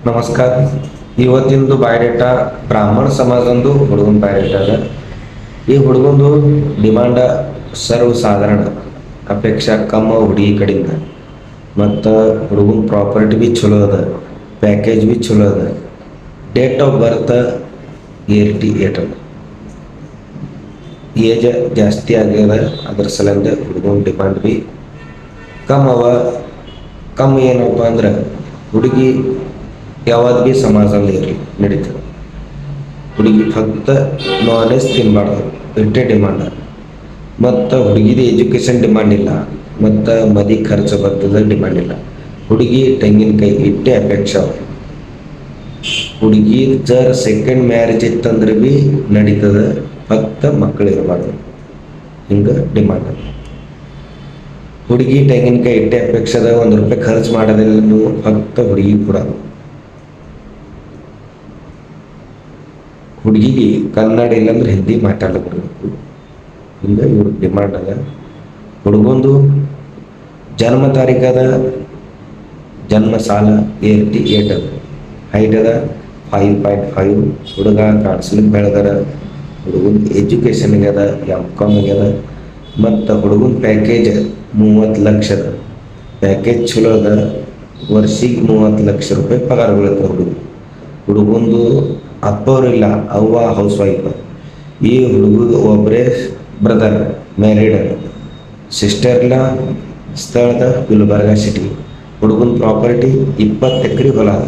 ನಮಸ್ಕಾರ. ಇವತ್ತಿಂದು ಬಯೋಡೇಟಾ ಬ್ರಾಹ್ಮಣ ಸಮಾಜಂದು ಹುಡುಗನ ಬಯೋಡೇಟಾ ಅದ. ಈ ಹುಡುಗಂದು ಡಿಮಾಂಡ ಸರ್ವ ಸಾಧಾರಣ, ಅಪೇಕ್ಷಾ ಕಮ್ಮ ಹುಡುಗಿ ಕಡೆಯಿಂದ. ಮತ್ತು ಹುಡುಗನ ಪ್ರಾಪರ್ಟಿ ಬಿ ಚಲೋ ಅದ, ಪ್ಯಾಕೇಜ್ ಬಿ ಚಲೋ ಅದ. ಡೇಟ್ ಆಫ್ ಬರ್ತ್ 88 ಅದ. ಏಜ್ ಜಾಸ್ತಿ ಆಗ್ಯದ, ಅದ್ರ ಸಲಿಂದ ಹುಡುಗನ ಡಿಮಾಂಡ್ ಬಿ ಕಮ್ ಅವ. ಕಮ್ ಏನಪ್ಪ ಅಂದ್ರೆ ಹುಡುಗಿ ಯಾವ್ದು ಬಿ ಸಮಾಜದಲ್ಲಿ ಇರಲಿ ನಡೀತದೆ. ಹುಡುಗಿ ಫಕ್ತ ನಾನ್ ವೆಜ್ ತಿನ್ನಬಾರ್ದು, ಇಟ್ಟೆ ಡಿಮಾಂಡ್. ಮತ್ತು ಹುಡುಗಿದು ಎಜುಕೇಷನ್ ಡಿಮಾಂಡ್ ಇಲ್ಲ, ಮತ್ತು ಮದಿ ಖರ್ಚು ಬರ್ತದೆ ಡಿಮಾಂಡ್ ಇಲ್ಲ. ಹುಡುಗಿ ತೆಂಗಿನಕಾಯಿ ಇಟ್ಟೆ ಅಪೇಕ್ಷೆ ಅವ. ಹುಡುಗಿ ಜರ್ ಸೆಕೆಂಡ್ ಮ್ಯಾರೇಜ್ ಇತ್ತಂದ್ರೆ ಬಿ ನಡೀತದೆ, ಫಕ್ತ ಮಕ್ಕಳು ಇರಬಾರ್ದು, ಹಿಂಗೆ ಡಿಮಾಂಡ್. ಹುಡುಗಿ ತೆಂಗಿನಕಾಯಿ ಇಟ್ಟೆ ಅಪೇಕ್ಷೆದ, ₹1 ಖರ್ಚು ಮಾಡೋದಿಲ್ಲ ನೀವು, ಫಕ್ತ ಹುಡುಗಿ ಕೂಡ. ಹುಡುಗಿಗೆ ಕನ್ನಡ ಇಲ್ಲಾಂದ್ರೆ ಹಿಂದಿ ಮಾತಾಡಬೇಕು, ಹಿಂಗೆ ಇವ್ರ ಡಿಮಾಂಡ್ ಅದ. ಹುಡುಗಂದು ಜನ್ಮ ತಾರೀಖದ, ಜನ್ಮ ಸಾಲ 88 ಅದ. ಹೈಟ್ ಅದ 5.5. ಹುಡುಗ ಕಾಣಿಸ್ಲಿಕ್ಕೆ ಬೆಳೆದಾರ. ಹುಡುಗನ ಎಜುಕೇಷನ್ಗೆ ಅದ, M.Com ಆಗ್ಯದ. ಮತ್ತು ಹುಡುಗನ ಪ್ಯಾಕೇಜ್ 30 ಲಕ್ಷ ಅದ. ಪ್ಯಾಕೇಜ್ ಚಲೋ ಅದ, ವರ್ಷಿಗೆ ₹30 ಲಕ್ಷ ಪಗಾರ ಬೀಳುತ್ತೆ. ಹುಡುಗಂದು ಅಪ್ಪವ್ರಿಲ್ಲ, ಅವ್ವ ಹೌಸ್ ವೈಫ್. ಈ ಹುಡುಗ ಒಬ್ಬರೇ ಬ್ರದರ್ ಮ್ಯಾರಿಡ್, ಸಿಸ್ಟರ್ ಇಲ್ಲ. ಸ್ಥಳದ ಗುಲ್ಬರ್ಗ ಸಿಟಿ. ಹುಡುಗನ ಪ್ರಾಪರ್ಟಿ 20 ಎಕರೆ ಹೊಲ ಅದ,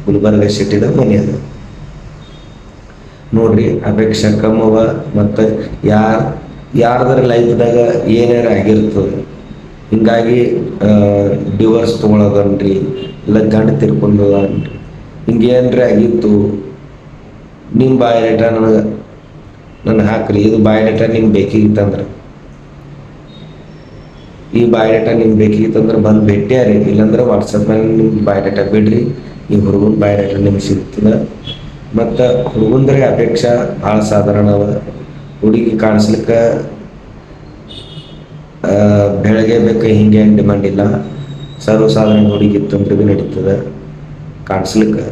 ಗುಲ್ಬರ್ಗ ಸಿಟಿದ ಮನೆ ಅದ. ನೋಡ್ರಿ, ಅಪೇಕ್ಷೆ ಕಮ್ಮವ. ಮತ್ತು ಯಾರ್ದಾರ ಲೈಫ್ದಾಗ ಏನಾರ ಆಗಿರ್ತದೆ, ಹಿಂಗಾಗಿ ಡಿವೋರ್ಸ್ ತೊಗೊಳೋದನ್ರಿ, ಇಲ್ಲ ಗಂಡ ತಿರ್ಕೊಂಡದನ್ರಿ, ಹಿಂಗೇನ್ರಿ ಆಗಿತ್ತು, ನಿಮ್ಮ ಬಯೋಡೇಟಾ ನನಗೆ ಹಾಕ್ರಿ. ಇದು ಬಯೋಡೇಟಾ ನಿಮ್ಗೆ ಬೇಕಿತ್ತಂದ್ರೆ, ಈ ಬಯೋಡೇಟಾ ನಿಮ್ಗೆ ಬೇಕಿತ್ತಂದ್ರೆ ಬಂದು ಭೇಟಿಯಾರಿ. ಇಲ್ಲಾಂದ್ರೆ ವಾಟ್ಸಪ್ನಾಗ ನಿಮ್ಗೆ ಬಯೋಡೇಟಾ ಬಿಡ್ರಿ, ಈ ಹುಡುಗನ ಬಯೋಡೇಟಾ ನಿಮ್ಗೆ ಸಿಗ್ತದೆ. ಮತ್ತು ಹುಡುಗಂದ್ರೆ ಅಪೇಕ್ಷೆ ಭಾಳ ಸಾಧಾರಣ ಅವ. ಹುಡುಗಿ ಕಾಣಿಸ್ಲಿಕ್ಕೆ ಬೆಳಗ್ಗೆ ಬೇಕು, ಹಿಂಗೆ ಡಿಮಾಂಡ್ ಇಲ್ಲ. ಸರ್ವಸಾಧಾರಣ ಹುಡುಗಿ ಇತ್ತಂದ್ರೆ ಭೀ ನಡೀತದೆ. ಕಾಣಿಸ್ಲಿಕ್ಕೆ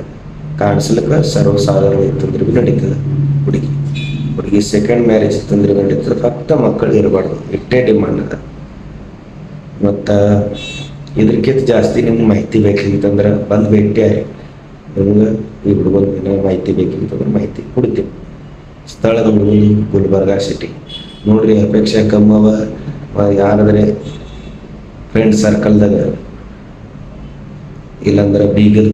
ಸರ್ವಸಾಧಾರಣ ಇತ್ತಂದ್ರೆ ಭೀ ನಡೀತದೆ. ಹುಡುಗಿ ಸೆಕೆಂಡ್ ಮ್ಯಾರೇಜ್ ಇತ್ತಂದ್ರೆ ನಡೀತದೆ, ಫಕ್ತ ಮಕ್ಕಳು ಇರಬಾರ್ದು, ಇಟ್ಟೇ ಡಿಮಾಂಡ್ ಅದ. ಮತ್ತು ಇದಕ್ಕಿಂತ ಜಾಸ್ತಿ ನಿಮ್ಗೆ ಮಾಹಿತಿ ಬೇಕಿತ್ತಂದ್ರೆ ಬಂದು ಭೇಟಿಯಾಗಿ. ನಿಮ್ಗೆ ಈ ಹುಡುಗನ ಮಾಹಿತಿ ಬೇಕಿತ್ತಂದ್ರೆ ಮಾಹಿತಿ ಕೊಡ್ತೀವಿ. ಸ್ಥಳದ ಹುಡುಗನ ಗುಲ್ಬರ್ಗ ಸಿಟಿ. ನೋಡ್ರಿ, ಅಪೇಕ್ಷೆ ಕಮ್ಮವ. ಯಾರಾದ್ರೆ ಫ್ರೆಂಡ್ ಸರ್ಕಲ್ದಾಗ, ಇಲ್ಲಾಂದ್ರೆ ಬೀಗದ